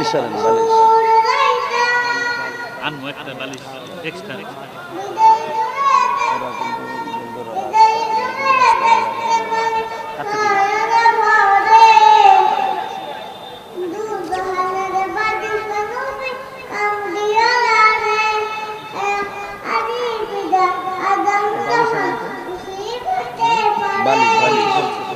বালিশ আনেন বালিশ আনবো একটা বালিশ এক্সট্রা আচ্ছা ঠিক আছে বালিশ বালিশ